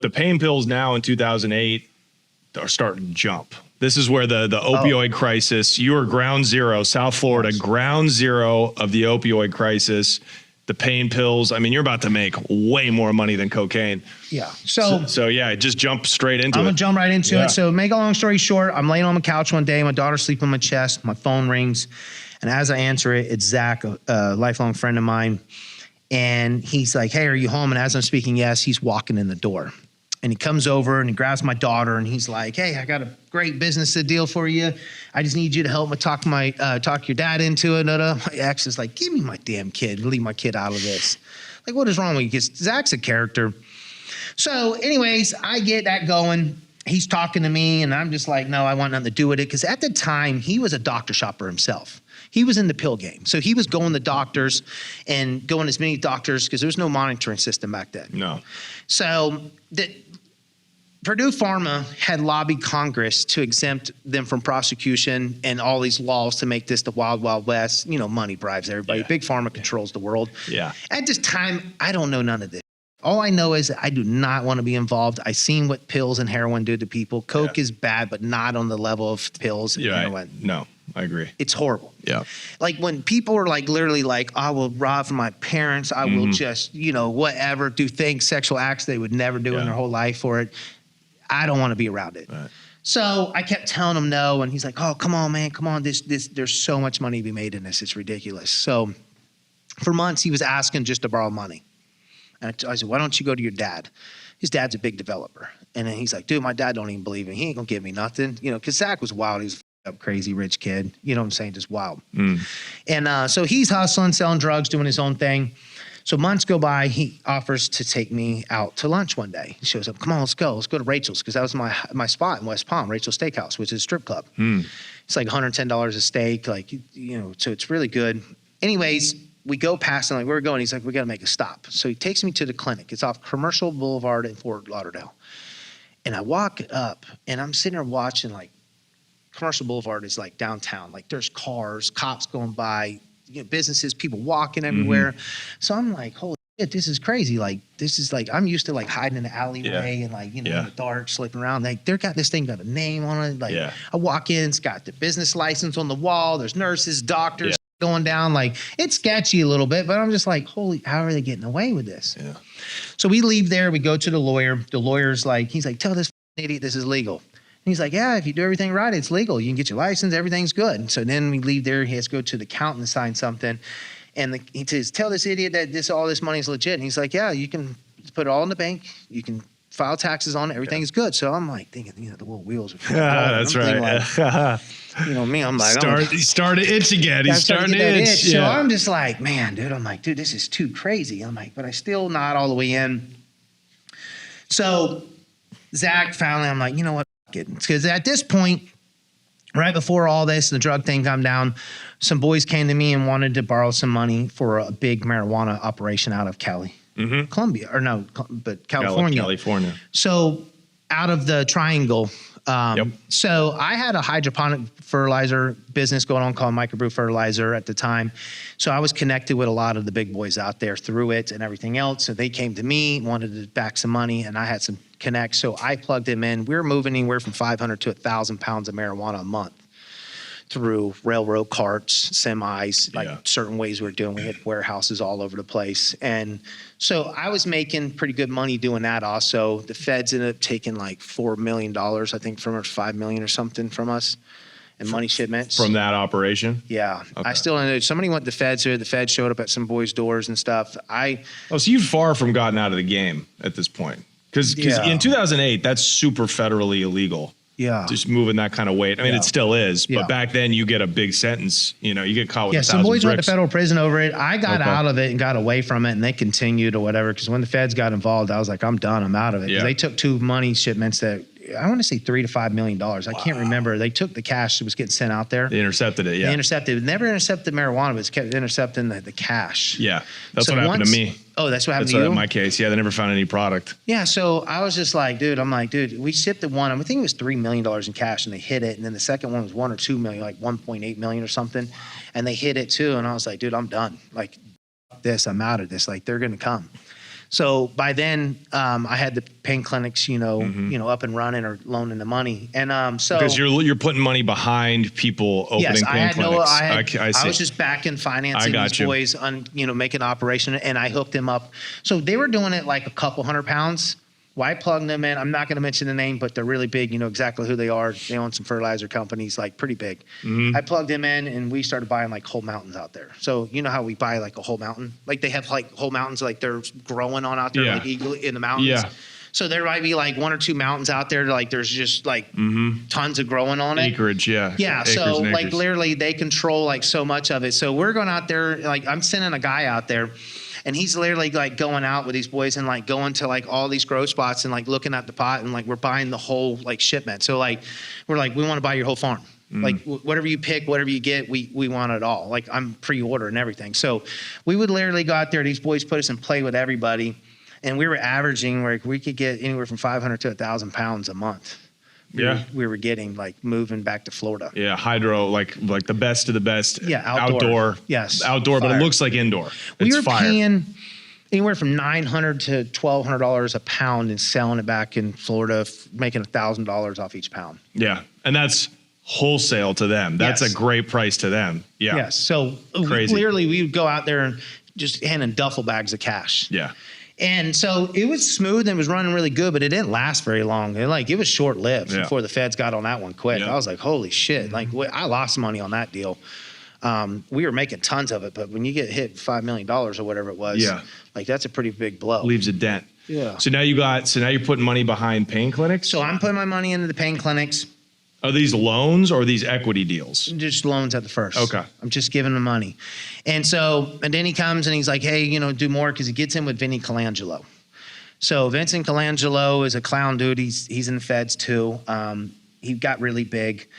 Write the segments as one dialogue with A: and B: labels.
A: The pain pills now in 2008 are starting to jump. This is where the opioid crisis, you are ground zero, South Florida, ground zero of the opioid crisis. The pain pills, I mean, you're about to make way more money than cocaine.
B: Yeah.
A: So yeah, just jump straight into it.
B: I'm going to jump right into it. So make a long story short, I'm laying on my couch one day. My daughter's sleeping on my chest. My phone rings. And as I answer it, it's Zach, a lifelong friend of mine. And he's like, hey, are you home? And as I'm speaking, yes, he's walking in the door. And he comes over and he grabs my daughter and he's like, hey, I got a great business deal for you. I just need you to help me talk your dad into it. My ex is like, give me my damn kid. Leave my kid out of this. Like, what is wrong with you? Because Zach's a character. So anyways, I get that going. He's talking to me and I'm just like, no, I want nothing to do with it. Because at the time, he was a doctor shopper himself. He was in the pill game. So he was going to doctors and going to as many doctors because there was no monitoring system back then.
A: No.
B: So Purdue Pharma had lobbied Congress to exempt them from prosecution and all these laws to make this the wild, wild west. You know, money bribes everybody. Big Pharma controls the world.
A: Yeah.
B: At this time, I don't know none of this. All I know is I do not want to be involved. I've seen what pills and heroin do to people. Coke is bad, but not on the level of pills and heroin.
A: No, I agree.
B: It's horrible.
A: Yeah.
B: Like when people are like literally like, I will rob from my parents. I will just, whatever, do things, sexual acts they would never do in their whole life for it. I don't want to be around it. Right. So I kept telling him no. And he's like, oh, come on, man. Come on. There's so much money to be made in this. It's ridiculous. So for months, he was asking just to borrow money. And I said, why don't you go to your dad? His dad's a big developer. And then he's like, dude, my dad don't even believe me. He ain't going to give me nothing. Because Zach was wild. He was a crazy rich kid. You know what I'm saying? Just wild. And so he's hustling, selling drugs, doing his own thing. So months go by. He offers to take me out to lunch one day. He shows up. Come on, let's go. Let's go to Rachel's because that was my spot in West Palm, Rachel's Steakhouse, which is a strip club. It's like $110 a steak. Like, so it's really good. Anyways, we go past and like, where we're going. He's like, we got to make a stop. So he takes me to the clinic. It's off Commercial Boulevard in Fort Lauderdale. And I walk up and I'm sitting there watching like Commercial Boulevard is like downtown. Like there's cars, cops going by, businesses, people walking everywhere. So I'm like, holy shit, this is crazy. Like, this is like, I'm used to like hiding in the alleyway and like, in the dark, slipping around. Like this thing got a name on it. Like I walk in, it's got the business license on the wall. There's nurses, doctors going down. Like it's sketchy a little bit, but I'm just like, holy, how are they getting away with this? Yeah. So we leave there, we go to the lawyer. The lawyer's like, he's like, tell this idiot this is legal. And he's like, yeah, if you do everything right, it's legal. You can get your license, everything's good. And so then we leave there, he has to go to the accountant and sign something. And he says, tell this idiot that all this money is legit. And he's like, yeah, you can put it all in the bank. You can file taxes on it. Everything is good. So I'm like thinking, the little wheels are
A: that's right.
B: Like, me, I'm like,
A: he's starting to itch again. He's starting to itch.
B: So I'm just like, man, dude, I'm like, dude, this is too crazy. I'm like, but I still not all the way in. So Zach finally, I'm like, you know what? Because at this point, right before all this, the drug thing come down, some boys came to me and wanted to borrow some money for a big marijuana operation out of Colombia, or no, but California.
A: California.
B: So out of the triangle. So I had a hydroponic fertilizer business going on called Microbrew Fertilizer at the time. So I was connected with a lot of the big boys out there through it and everything else. So they came to me, wanted to back some money, and I had some connects. So I plugged them in. We were moving anywhere from 500 to 1,000 pounds of marijuana a month through railroad carts, semis, like certain ways we were doing. We had warehouses all over the place. And so I was making pretty good money doing that also. The feds ended up taking like $4 million, I think, from us, $5 million or something from us in money shipments.
A: From that operation?
B: Yeah. Okay. I still know. Somebody went to the feds here. The feds showed up at some boys' doors and stuff.
A: So you've far from gotten out of the game at this point. Because in 2008, that's super federally illegal.
B: Yeah.
A: Just moving that kind of weight. I mean, it still is, but back then you get a big sentence. You get caught with 1,000
B: some boys
A: bricks.
B: went to federal prison over it. I got out of it and got away from it, and they continued or whatever. Because when the feds got involved, I was like, I'm done. I'm out of it. They took two money shipments that I want to say $3 to $5 million. I can't remember. They took the cash that was getting sent out there.
A: They intercepted it. Yeah.
B: They intercepted. Never intercepted marijuana, but kept intercepting the cash.
A: Yeah. That's what happened to me.
B: Oh, that's what happened to you?
A: In my case. Yeah. They never found any product.
B: Yeah. So I was just like, dude, we shipped the one. I think it was $3 million in cash and they hit it. And then the second one was $1 or $2 million, like 1.8 million or something. And they hit it too. And I was like, dude, I'm done. Like this, I'm out of this. Like they're going to come. So by then, I had the pain clinics, up and running or loaning the money, and so
A: because you're putting money behind people opening pain clinics.
B: I was just back in financing these boys on making an operation, and I hooked them up. So they were doing it like a couple 100 pounds. Well, I plugged them in. I'm not going to mention the name, but they're really big. You know exactly who they are. They own some fertilizer companies, like pretty big. I plugged them in, and we started buying like whole mountains out there. So you know how we buy like a whole mountain? Like they have like whole mountains, like they're growing on out there, like in the mountains.
A: Yeah.
B: So there might be like 1 or 2 mountains out there, like there's just like tons of growing on it.
A: Acreage, yeah.
B: Yeah. So like literally they control like so much of it. So we're going out there, like I'm sending a guy out there. And he's literally like going out with these boys and like going to like all these grow spots and like looking at the pot and like we're buying the whole like shipment. So like we're like, we want to buy your whole farm. Like whatever you pick, whatever you get, we want it all. Like I'm pre-order and everything. So we would literally go out there. These boys put us in play with everybody, and we were averaging like we could get anywhere from 500 to 1,000 pounds a month. We were getting like moving back to Florida.
A: Yeah, hydro, like the best of the best.
B: Yeah,
A: outdoor.
B: Yes,
A: outdoor,
B: fire.
A: But it looks like indoor.
B: We were paying anywhere from $900 to $1,200 a pound and selling it back in Florida, making $1,000 off each pound.
A: Yeah, and that's wholesale to them. That's a great price to them. Yeah.
B: Yes. So clearly we would go out there and just handing duffel bags of cash.
A: Yeah.
B: And so it was smooth and it was running really good, but it didn't last very long. It was short lived before the feds got on that one quick. I was like, holy shit. Like I lost money on that deal. We were making tons of it, but when you get hit $5 million or whatever it was, like that's a pretty big blow.
A: Leaves a dent.
B: Yeah.
A: So now you're putting money behind pain clinics?
B: So I'm putting my money into the pain clinics.
A: Are these loans or are these equity deals?
B: Just loans at the first.
A: Okay.
B: I'm just giving him money. And then he comes and he's like, hey, do more, because he gets in with Vinny Colangelo. So Vincent Colangelo is a clown dude. He's in the feds too. He got really big.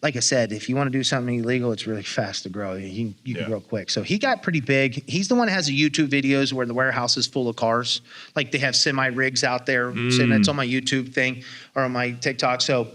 B: Like I said, if you want to do something illegal, it's really fast to grow. You can grow quick. So he got pretty big. He's the one that has the YouTube videos where the warehouse is full of cars. Like they have semi rigs out there. It's on my YouTube thing or on my TikTok. So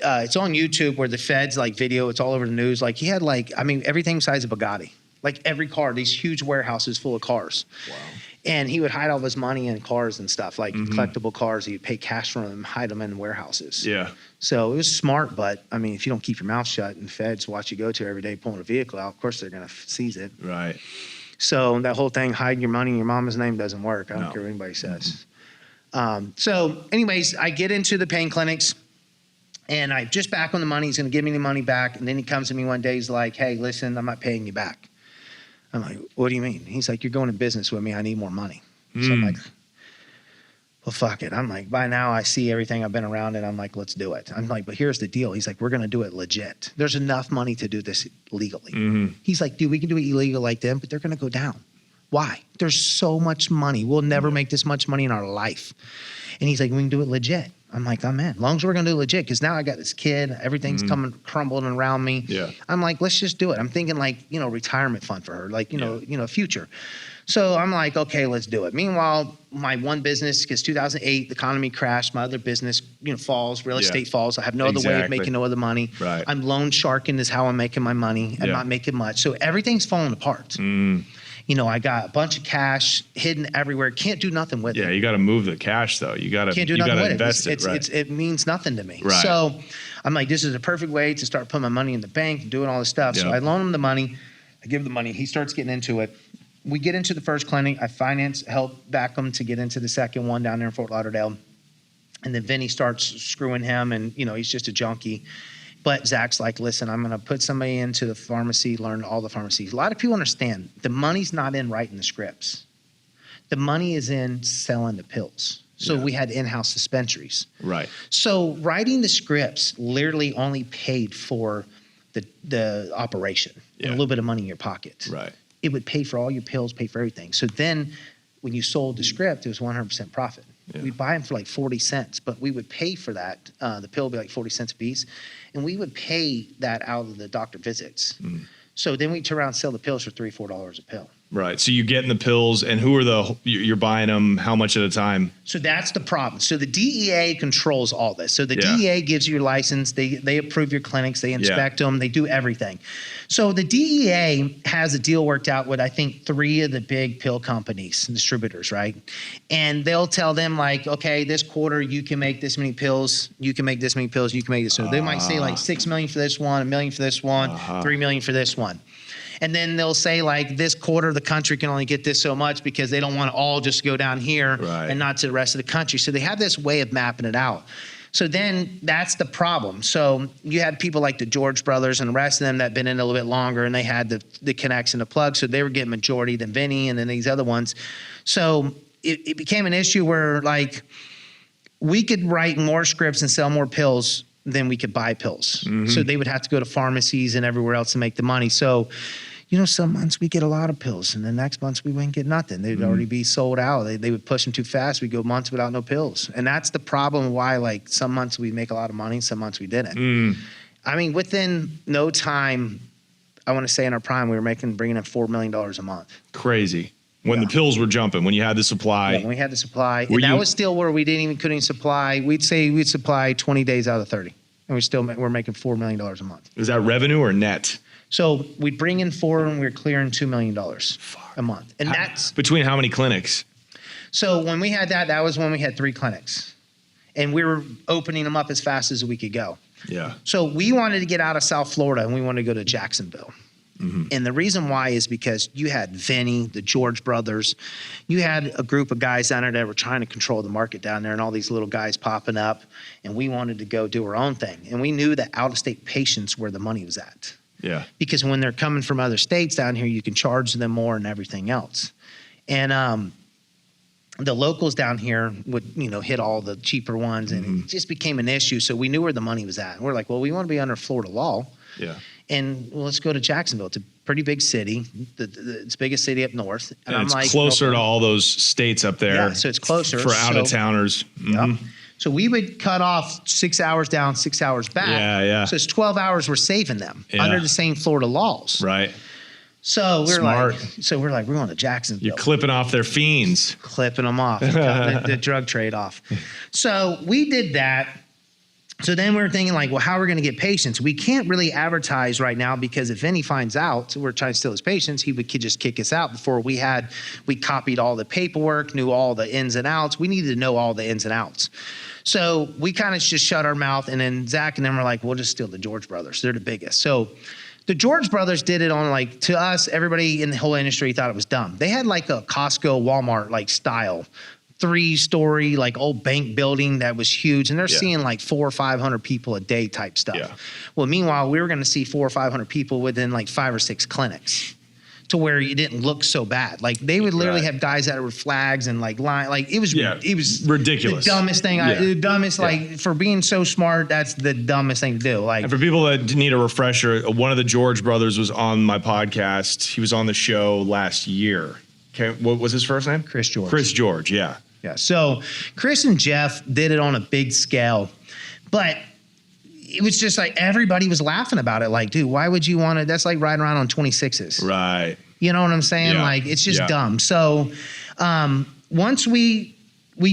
B: it's on YouTube where the feds like video. It's all over the news. Like he had everything size of Bugatti. Like every car, these huge warehouses full of cars. Wow. And he would hide all of his money in cars and stuff, like collectible cars. He'd pay cash for them, hide them in warehouses. Yeah. So it was smart, but if you don't keep your mouth shut and feds watch you go to every day pulling a vehicle out, of course they're going to seize it. Right. So that whole thing, hiding your money in your mama's name, doesn't work. I don't care what anybody says. So anyways, I get into the pain clinics. And I just back on the money. He's going to give me the money back. And then he comes to me one day. He's like, hey, listen, I'm not paying you back. I'm like, what do you mean? He's like, you're going to business with me. I need more money. So I'm like, well, fuck it. I'm like, by now I see everything. I've been around it. I'm like, let's do it. I'm like, but here's the deal. He's like, we're going to do it legit. There's enough money to do this legally. He's like, dude, we can do it illegal like them, but they're going to go down. Why? There's so much money. We'll never make this much money in our life. And he's like, we can do it legit. I'm like, I'm in. As long as we're going to do it legit, because now I got this kid. Everything's coming, crumbling around me. Yeah. I'm like, let's just do it. I'm thinking like, retirement fund for her, like, future. So I'm like, okay, let's do it. Meanwhile, my one business, because 2008, the economy crashed. My other business, falls, real estate falls. I have no other way of making no other money. Right. I'm loan sharking is how I'm making my money. I'm not making much. So everything's falling apart. I got a bunch of cash hidden everywhere. Can't do nothing with it.
A: Yeah, you got to move the cash though. You got to invest it. Right.
B: It means nothing to me. Right. So I'm like, this is a perfect way to start putting my money in the bank and doing all this stuff. Yeah. So I loan him the money. I give him the money. He starts getting into it. We get into the first clinic. I help back him to get into the second one down there in Fort Lauderdale. And then Vinny starts screwing him, and he's just a junkie. But Zach's like, listen, I'm going to put somebody into the pharmacy, learn all the pharmacies. A lot of people understand the money's not in writing the scripts. The money is in selling the pills. So we had in-house dispensaries. Right. So writing the scripts literally only paid for the operation and a little bit of money in your pocket. Right. It would pay for all your pills, pay for everything. So then when you sold the script, it was 100% profit. Yeah. We'd buy them for like 40 cents, but we would pay for that. The pill would be like 40 cents a piece. And we would pay that out of the doctor visits. So then we'd turn around and sell the pills for $3-4 a pill.
A: Right. So you get in the pills, and who are you're buying them? How much at a time?
B: So that's the problem. So the DEA controls all this. So the
A: Yeah.
B: DEA gives you your license. They approve your clinics. They inspect them. They do everything. So the DEA has a deal worked out with, I think, 3 of the big pill companies, distributors, right? And they'll tell them like, okay, this quarter you can make this many pills. You can make this many pills. You can make this. So they might say like 6 million for this one, 1 million for this one, 3 million for this one. And then they'll say like this quarter the country can only get this so much because they don't want to all just go down here and not to the rest of the country. So they have this way of mapping it out. So then that's the problem. So you had people like the George brothers and the rest of them that had been in a little bit longer, and they had the connects and the plugs. So they were getting majority, then Vinny, and then these other ones. So it became an issue where like we could write more scripts and sell more pills than we could buy pills. So they would have to go to pharmacies and everywhere else to make the money. So some months we get a lot of pills, and the next months we wouldn't get nothing. They'd already be sold out. They would push them too fast. We'd go months without no pills. And that's the problem why, like, some months we make a lot of money, some months we didn't. I mean, within no time, I want to say in our prime, we were bringing in $4 million a month.
A: Crazy. When the pills were jumping, when you had the supply.
B: Yeah, when we had the supply. And that was still where we couldn't even supply. We'd say we'd supply 20 days out of 30. And we're making $4 million a month.
A: Is that revenue or net?
B: So we'd bring in 4 and we were clearing $2 million a month. And that's
A: between how many clinics?
B: So when we had that was when we had 3 clinics. And we were opening them up as fast as we could go.
A: Yeah.
B: So we wanted to get out of South Florida and we wanted to go to Jacksonville. And the reason why is because you had Vinny, the George brothers. You had a group of guys down there that were trying to control the market down there, and all these little guys popping up. And we wanted to go do our own thing. And we knew that out-of-state patients where the money was at.
A: Yeah.
B: Because when they're coming from other states down here, you can charge them more and everything else. And the locals down here would, hit all the cheaper ones, and it just became an issue. So we knew where the money was at. And we're like, well, we want to be under Florida law.
A: Yeah.
B: And let's go to Jacksonville. It's a pretty big city. It's the biggest city up north.
A: And I'm like, closer to all those states up there.
B: Yeah, so it's closer.
A: For out-of-towners.
B: Yeah. So we would cut off 6 hours down, 6 hours back.
A: Yeah.
B: So it's 12 hours we're saving them under the same Florida laws.
A: Right.
B: So we're like, we're going to Jacksonville.
A: You're clipping off their fiends.
B: Clipping them off. the drug trade off. So we did that. So then we were thinking like, well, how are we going to get patients? We can't really advertise right now because if Vinny finds out we're trying to steal his patients, he would just kick us out. Before we copied all the paperwork, knew all the ins and outs. We needed to know all the ins and outs. So we kind of just shut our mouth, and then Zach and them were like, we'll just steal the George brothers. They're the biggest. So the George brothers did it on like, to us, everybody in the whole industry thought it was dumb. They had like a Costco, Walmart like style 3-story like old bank building that was huge, and they're seeing like 400 or 500 people a day type stuff. Yeah. Well, meanwhile, we were going to see 400 or 500 people within like 5 or 6 clinics, to where it didn't look so bad. Like they would literally have guys that were flags and like line, like it was
A: ridiculous.
B: The dumbest thing. Like for being so smart, that's the dumbest thing to do. Like,
A: and for people that need a refresher, one of the George brothers was on my podcast. He was on the show last year. Okay, what was his first name?
B: Chris George.
A: Chris George, yeah.
B: Yeah. So Chris and Jeff did it on a big scale, but it was just like everybody was laughing about it. Like, dude, why would you want to? That's like riding around on 26s.
A: Right.
B: You know what I'm saying?
A: Yeah.
B: Like, it's just dumb. So once we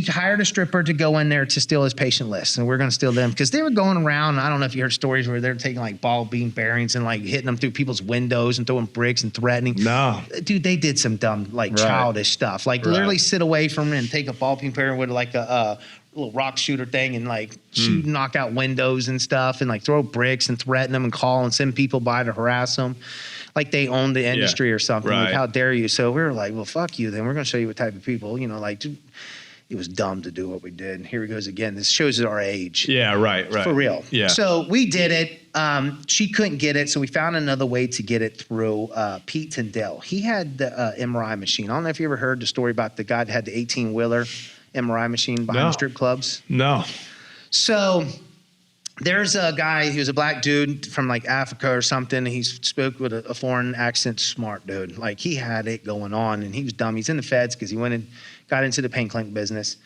B: hired a stripper to go in there to steal his patient list, and we're going to steal them because they were going around. I don't know if you heard stories where they're taking like ball bean bearings and like hitting them through people's windows and throwing bricks and threatening.
A: No,
B: dude, they did some dumb, like childish stuff. Like literally sit away from it and take a ball bean bearing with like a little rock shooter thing and like shoot and knock out windows and stuff and like throw bricks and threaten them and call and send people by to harass them. Like they own the industry or something. Like, how dare you? So we were like, well, fuck you. Then we're going to show you what type of people, like, dude, it was dumb to do what we did. And here he goes again. This shows our age.
A: Yeah, right.
B: For real.
A: Yeah.
B: So we did it. She couldn't get it, so we found another way to get it through Pete Tyndall. He had the MRI machine. I don't know if you ever heard the story about the guy that had the 18-wheeler MRI machine behind the strip clubs.
A: No.
B: So there's a guy, he was a black dude from like Africa or something. He spoke with a foreign accent, smart dude. Like he had it going on, and he was dumb. He's in the feds because he went and got into the pain clinic business.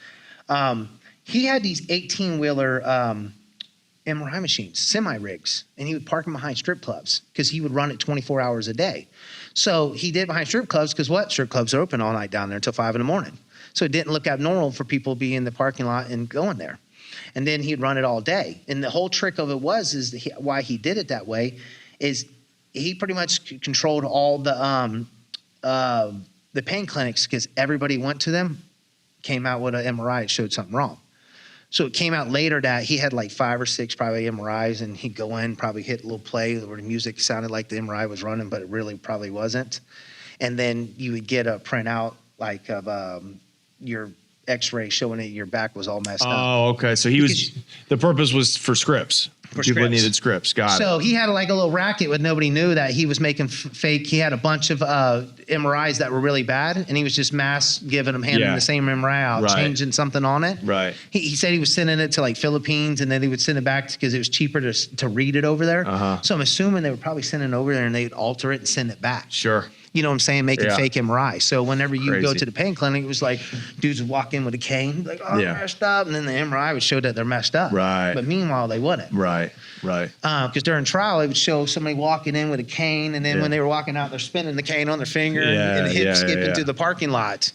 B: He had these 18-wheeler MRI machines, semi-rigs, and he would park them behind strip clubs because he would run it 24 hours a day. So he did behind strip clubs because what? Strip clubs are open all night down there until 5 a.m. So it didn't look abnormal for people to be in the parking lot and going there. And then he'd run it all day. And the whole trick of it why he did it that way is he pretty much controlled all the pain clinics because everybody went to them, came out with an MRI, and showed something wrong. So it came out later that he had like 5 or 6 probably MRIs, and he'd go in, probably hit a little play where the music sounded like the MRI was running, but it really probably wasn't. And then you would get a printout like of your X-ray showing that your back was all messed up.
A: Oh, okay. So the purpose was for scripts. People needed scripts. Got it.
B: So he had like a little racket with nobody knew that he was making fake. He had a bunch of MRIs that were really bad, and he was just mass giving them, handing the same MRI out, changing something on it.
A: Right.
B: He said he was sending it to like Philippines, and then he would send it back because it was cheaper to read it over there. So I'm assuming they were probably sending it over there, and they'd alter it and send it back.
A: Sure.
B: You know what I'm saying? Making fake MRI. So whenever you go to the pain clinic, it was like dudes would walk in with a cane, like, oh, I'm messed up. And then the MRI would show that they're messed up.
A: Right.
B: But meanwhile, they wouldn't.
A: Right.
B: Because during trial, it would show somebody walking in with a cane. And then when they were walking out, they're spinning the cane on their finger and hip skipping through the parking lot.